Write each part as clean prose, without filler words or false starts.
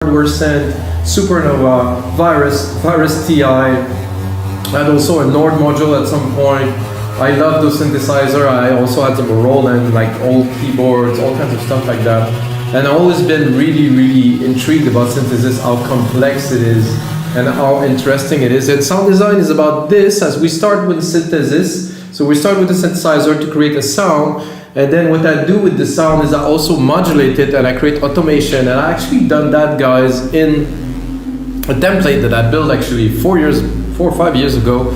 hardware synth, Supernova, Virus TI, and also a Nord module at some point. I love those synthesizer. I also had some Roland, like old keyboards, all kinds of stuff like that. And I've always been really intrigued about synthesis, how complex it is and how interesting it is. And sound design is about this, as we start with synthesis. So we start with the synthesizer to create a sound, and then what I do with the sound is I also modulate it and I create automation. And I actually done that, guys, in a template that I built actually 4 or 5 years ago.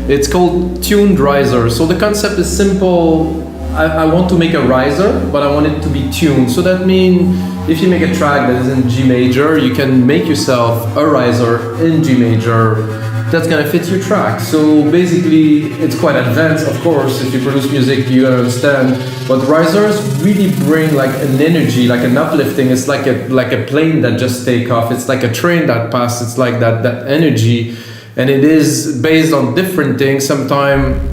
It's called tuned riser. So the concept is simple. I want to make a riser, but I want it to be tuned. So that means if you make a track that is in G major, you can make yourself a riser in G major that's gonna fit your track. So basically, it's quite advanced, of course. If you produce music, you understand. But risers really bring like an energy, like an uplifting. It's like a plane that just take off. It's like a train that passes. It's like that energy. And it is based on different things. Sometimes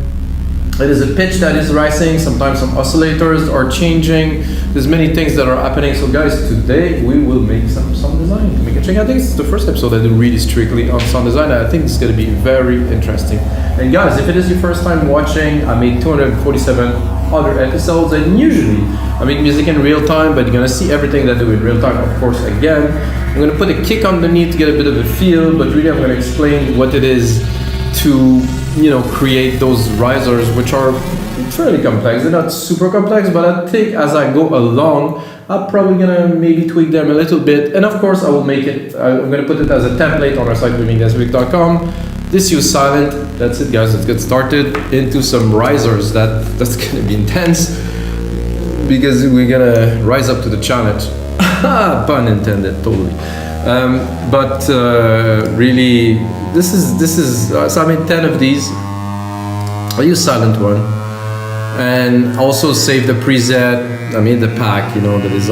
it is a pitch that is rising, sometimes some oscillators are changing. There's many things that are happening. So guys, today we will make some sound design to make a check. I think it's the first episode I do really strictly on sound design. I think it's gonna be very interesting. And guys, if it is your first time watching, I made 247 other episodes, and usually I make music in real time, but you're gonna see everything that I do in real time, of course. Again, I'm gonna put a kick underneath to get a bit of a feel, but really I'm gonna explain what it is to, create those risers, which are fairly complex. They're not super complex, but I think as I go along, I'm probably gonna maybe tweak them a little bit. And of course I will make it, I'm gonna put it as a template on our site, livingdesweek.com. This use silent. That's it, guys. Let's get started into some risers. That's gonna be intense because we're gonna rise up to the challenge. Pun intended, totally. But really, this is. So I made 10 of these. I use silent one, and also save the preset. I mean the pack, that is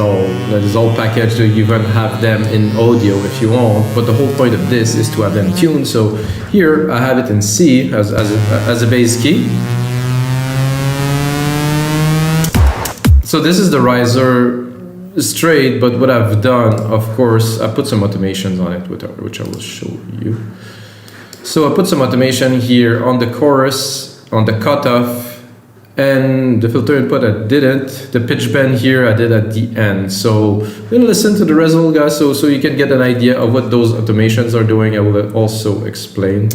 all packaged. So you can have them in audio if you want. But the whole point of this is to have them tuned. So here I have it in C as a bass key. So this is the riser straight, but what I've done, of course, I put some automations on it, which I will show you. So I put some automation here on the chorus, on the cutoff, and the filter input I didn't. The pitch bend here I did at the end. So we're gonna listen to the result, guys, so you can get an idea of what those automations are doing. I will also explain.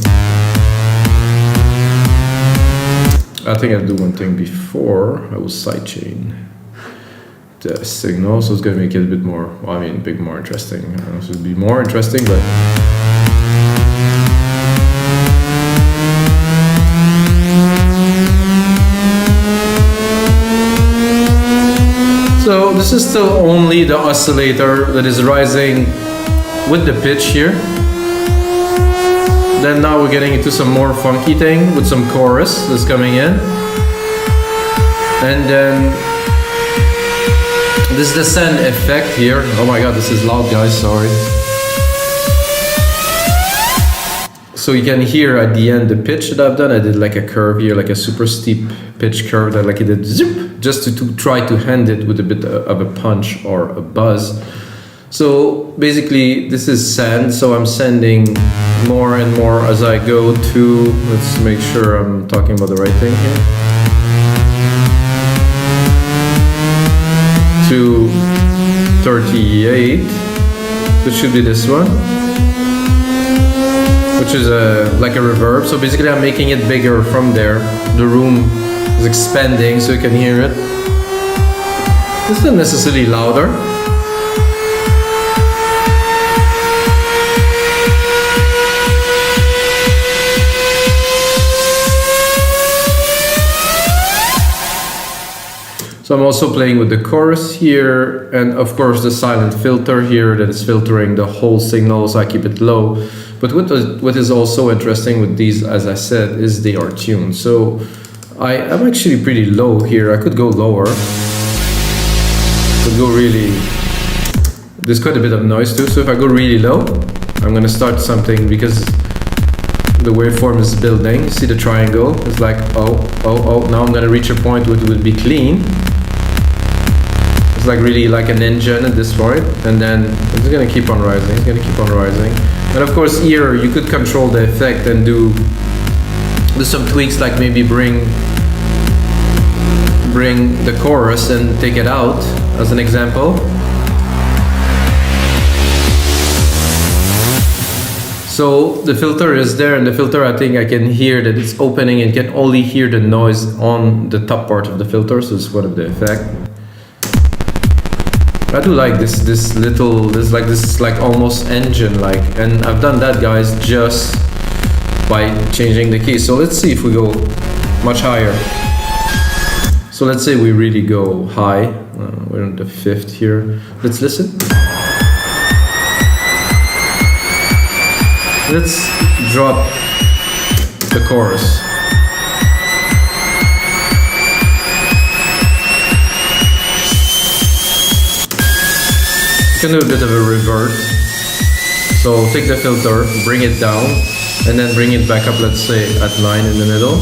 I think I'll do one thing before. I will sidechain the signal, so it's going to make it a bit more, bit more interesting. So it'll be more interesting, but so this is still only the oscillator that is rising with the pitch here. Then now we're getting into some more funky thing with some chorus that's coming in, and then this is the send effect here. Oh my god, this is loud, guys, sorry. So you can hear at the end the pitch that I've done. I did like a curve here, like a super steep pitch curve that like it did zip, just to try to hand it with a bit of a punch or a buzz. So basically this is send, so I'm sending more and more as I go to, let's make sure I'm talking about the right thing here. To 38, which should be this one, which is like a reverb. So basically I'm making it bigger from there. The room is expanding so you can hear it. It's not necessarily louder. So I'm also playing with the chorus here, and of course the silent filter here that is filtering the whole signal, so I keep it low. But what is also interesting with these, as I said, is they are tuned. So I'm actually pretty low here. I could go lower. Could go really. There's quite a bit of noise too. So if I go really low, I'm gonna start something because the waveform is building. You see the triangle? It's like, oh, now I'm gonna reach a point where it will be clean. It's like really like an engine at this point, and then it's gonna keep on rising. It's gonna keep on rising, and of course here you could control the effect and do some tweaks, like maybe bring the chorus and take it out as an example. So the filter is there, and the filter, I think I can hear that it's opening and can only hear the noise on the top part of the filter, so it's one of the effect. I do like this like almost engine like, and I've done that, guys, just by changing the key. So let's see if we go much higher. So let's say we really go high. We're on the 5th here. Let's listen. Let's drop the chorus. You can do a bit of a revert. So take the filter, bring it down, and then bring it back up, let's say at 9 in the middle.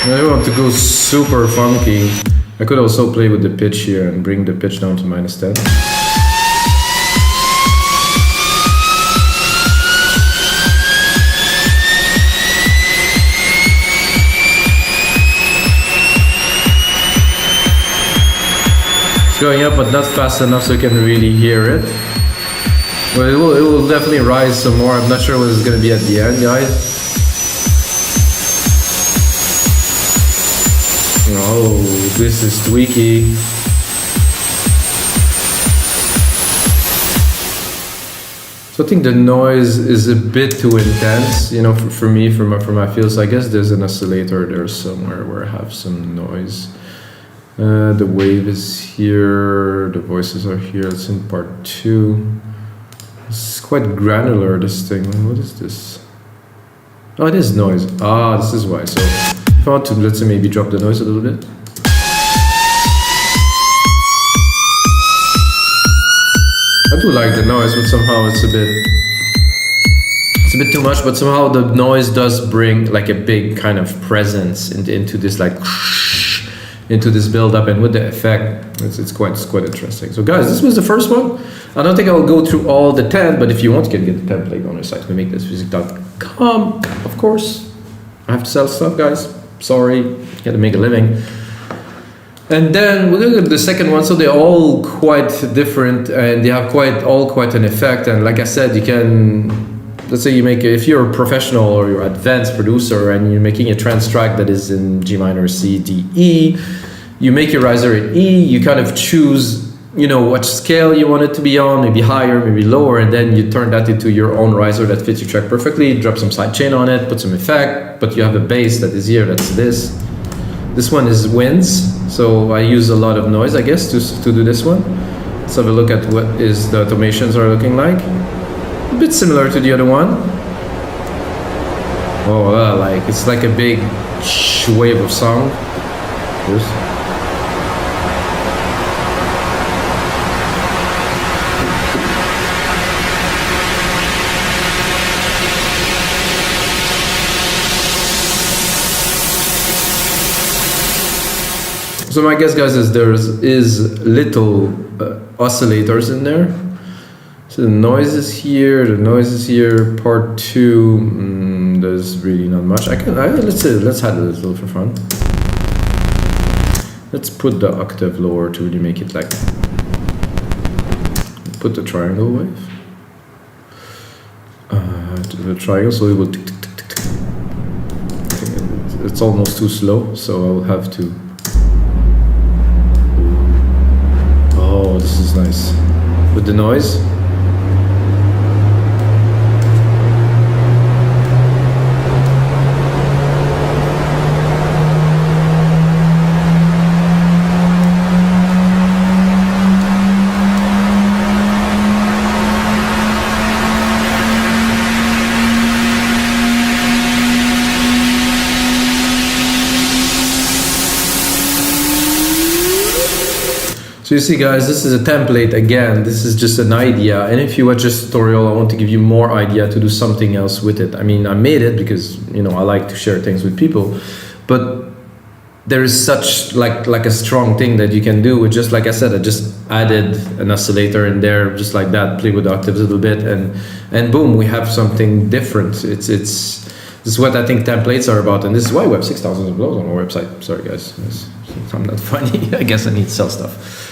Now I want to go super funky. I could also play with the pitch here and bring the pitch down to -10. It's going up, but not fast enough so you can really hear it. But it will definitely rise some more. I'm not sure what it's going to be at the end, guys. Oh, this is tweaky. So I think the noise is a bit too intense, you know, for me, for my feels. I guess there's an oscillator there somewhere where I have some noise. The wave is here, the voices are here. It's in part 2. It's quite granular, this thing. What is this? Oh, it is noise. Ah, this is why. So if I want to, let's say, maybe drop the noise a little bit. I do like the noise, but somehow it's a bit too much, but somehow the noise does bring like a big kind of presence into this, like into this build up, and with the effect, it's quite interesting. So guys, this was the first one. I don't think I will go through all the 10, but if you want, you can get the template on our site, wemakeThismusic.com, of course. I have to sell stuff, guys. Sorry, gotta make a living. And then we're gonna go to the second one. So they're all quite different, and they have quite an effect. And like I said, you can, let's say you make, if you're a professional or you're an advanced producer and you're making a trance track that is in G minor, C, D, E, you make your riser in E, you kind of choose, you know, what scale you want it to be on, maybe higher, maybe lower, and then you turn that into your own riser that fits your track perfectly, drop some sidechain on it, put some effect, but you have a bass that is here, that's this. This one is winds, so I use a lot of noise, I guess, to do this one. Let's have a look at what is the automations are looking like. A bit similar to the other one. Oh, like it's like a big wave of sound. Here's. So my guess, guys, is there is little oscillators in there. So the noise is here, part 2, there's really not much. Let's add a little for fun. Let's put the octave lower to really make it like, put the triangle wave. To the triangle, so it will tick, tick, tick, tick, tick. It's almost too slow, so I'll have to. Oh, this is nice. With the noise. So you see, guys, this is a template again. This is just an idea, and if you watch this tutorial, I want to give you more idea to do something else with it. I mean, I made it because, you know, I like to share things with people, but there is such like a strong thing that you can do with, just like I said, I just added an oscillator in there, just like that, play with octaves a little bit, and boom, we have something different. This is what I think templates are about, and this is why we have 6,000 uploads on our website. Sorry, guys, I'm not funny. I guess I need to sell stuff.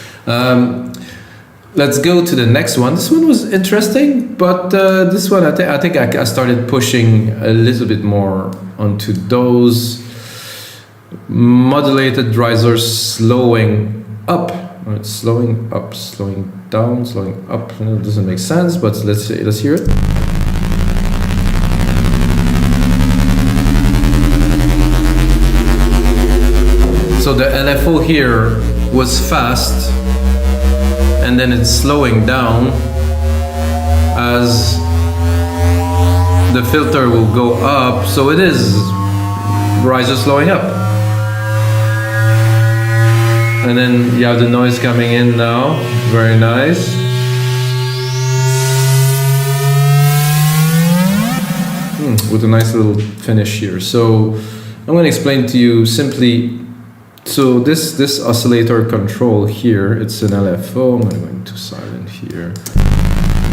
Let's go to the next one. This one was interesting, but this one I think I started pushing a little bit more onto those modulated risers, slowing up. It's slowing up, slowing down, slowing up. It doesn't make sense, but let's hear it. So the LFO here was fast, and then it's slowing down as the filter will go up. So it is riser slowing up. And then you have the noise coming in now. Very nice. With a nice little finish here. So I'm going to explain to you simply. So this oscillator control here, it's an LFO. I'm going to go into silent here.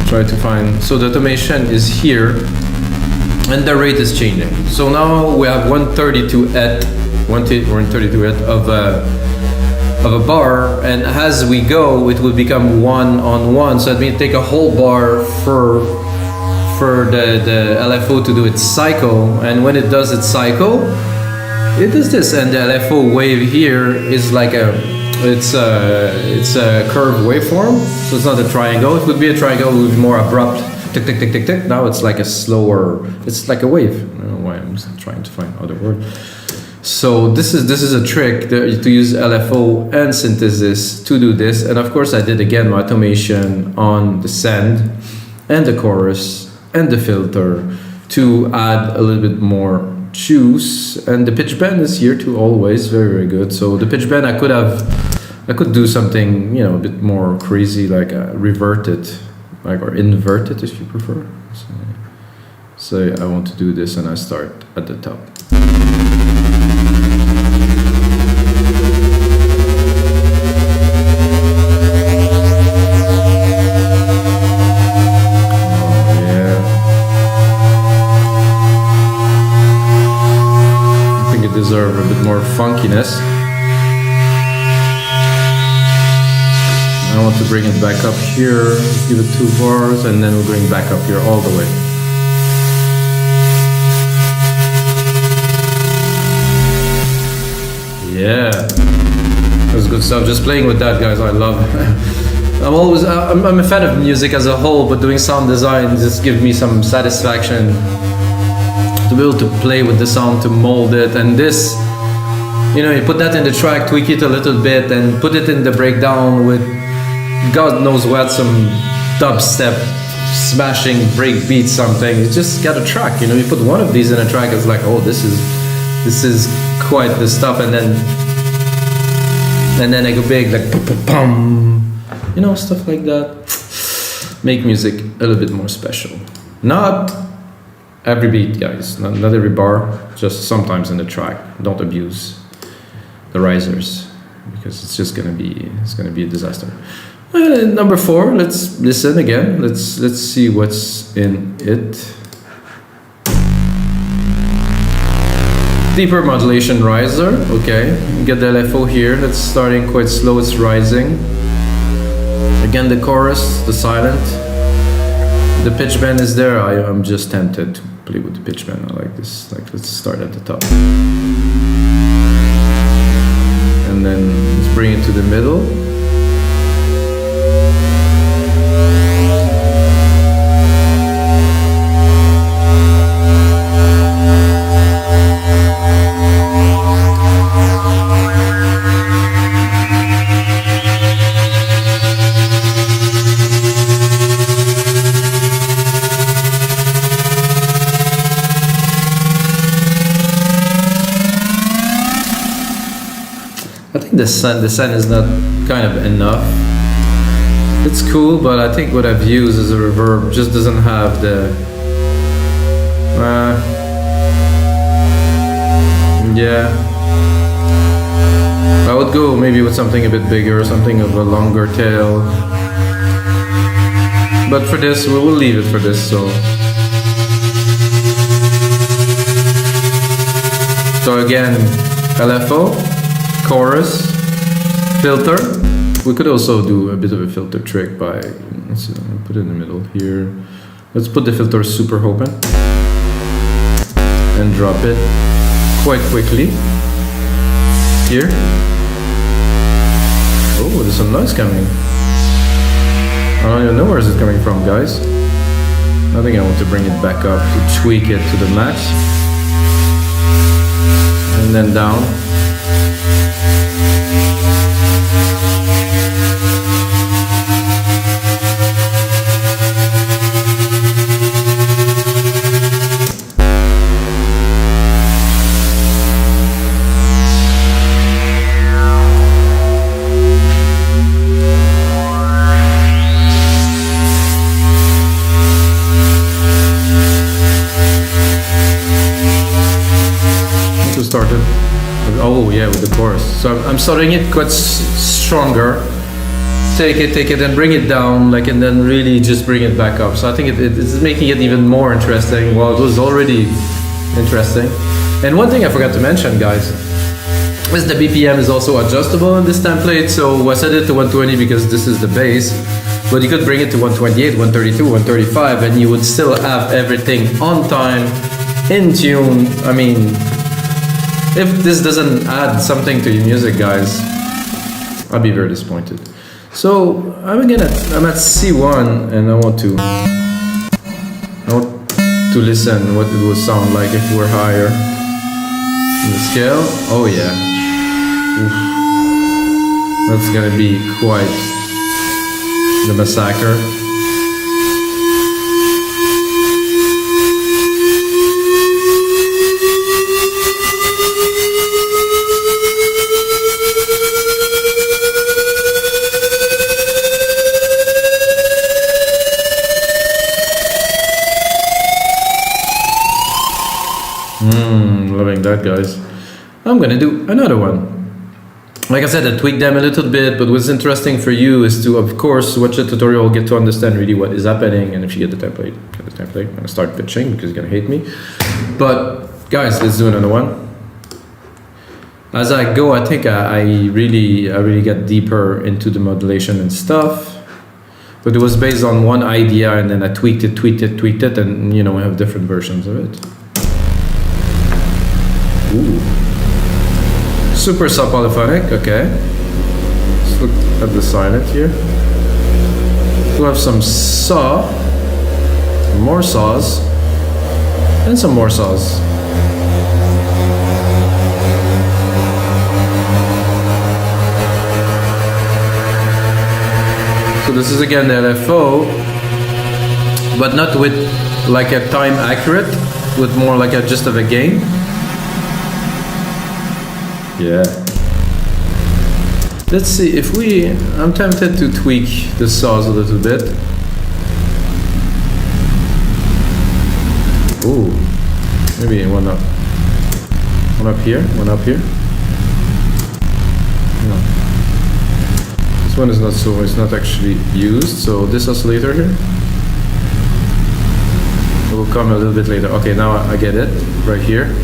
Try to find. So the automation is here, and the rate is changing. So now we have 132 at 132 at of a bar, and as we go it will become 1 on 1. So that means take a whole bar for the LFO to do its cycle, and when it does its cycle, it does this, and the LFO wave here is like it's a curved waveform. So it's not a triangle. It would be a triangle with more abrupt tick tick tick tick tick. Now it's like a slower. It's like a wave. I don't know why I'm trying to find other word. So this is a trick to use LFO and synthesis to do this. And of course I did again my automation on the send and the chorus and the filter to add a little bit more juice. And the pitch bend is here too, always very good. So the pitch bend I could do something, you know, a bit more crazy, like revert it, like, or invert it if you prefer. So I want to do this, and I start at the top. Deserve a bit more funkiness. I want to bring it back up here, give it 2 bars, and then we'll bring back up here all the way. Yeah, that's good stuff. Just playing with that, guys, I love it. I'm a fan of music as a whole, but doing sound design just gives me some satisfaction to be able to play with the sound, to mold it. And this, you know, you put that in the track, tweak it a little bit, and put it in the breakdown with God knows what, some dubstep, smashing break beat, something. You just got a track, you know. You put one of these in a track, it's like, oh, this is quite the stuff. And then I go big, like pum, you know, stuff like that. Make music a little bit more special. Not every beat, guys, not every bar, just sometimes in the track. Don't abuse the risers, because it's just gonna be a disaster. Number 4, let's listen again. Let's see what's in it. Deeper modulation riser. Okay, get the LFO here. That's starting quite slow. It's rising. Again, the chorus, the silent. The pitch bend is there. I'm just tempted to play with the pitch bend. I like this. Like, let's start at the top, and then let's bring it to the middle. I think the sun is not kind of enough. It's cool, but I think what I've used as a reverb just doesn't have the yeah. I would go maybe with something a bit bigger, something of a longer tail. But for this, we will leave it for this, so. So again, LFO, chorus, filter. We could also do a bit of a filter trick by, let's put it in the middle here. Let's put the filter super open and drop it quite quickly here. Oh, there's some noise coming. I don't even know where is it coming from, guys. I think I want to bring it back up to tweak it to the max. And then down. Started. Oh yeah, with the chorus. So I'm starting it quite stronger. Take it and bring it down, like, and then really just bring it back up. So I think it's making it even more interesting. Well, it was already interesting. And one thing I forgot to mention, guys, is the BPM is also adjustable in this template. So I set it to 120 because this is the bass, but you could bring it to 128, 132, 135, and you would still have everything on time, in tune. I mean, if this doesn't add something to your music, guys, I'll be very disappointed. So I'm at C1, and I want to listen what it would sound like if we're higher in the scale. Oh yeah, oof. That's gonna be quite the massacre. Loving that, guys. I'm gonna do another one. Like I said, I tweaked them a little bit, but what's interesting for you is to, of course, watch the tutorial, get to understand really what is happening, and if you get the template, I'm gonna start pitching because you're gonna hate me. But guys, let's do another one. As I go, I think I really get deeper into the modulation and stuff. But it was based on one idea, and then I tweaked it, and you know, we have different versions of it. Ooh. Supersaw Polyphonic, okay. Let's look at the silent here. We'll have some saw, more saws, and some more saws. So this is again the LFO, but not with like a time accurate, with more like a just of a gain. Yeah. Let's see if I'm tempted to tweak the saws a little bit. Ooh, maybe one up here, one up here. No, this one is it's not actually used. So this oscillator here, it will come a little bit later. Okay, now I get it right here.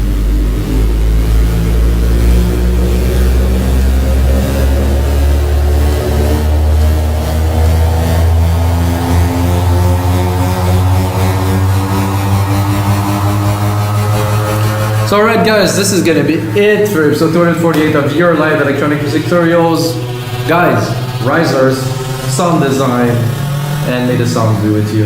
So alright guys, this is gonna be it for episode 248 of your live electronic music tutorials. Guys, risers, sound design, and may the sound be with you.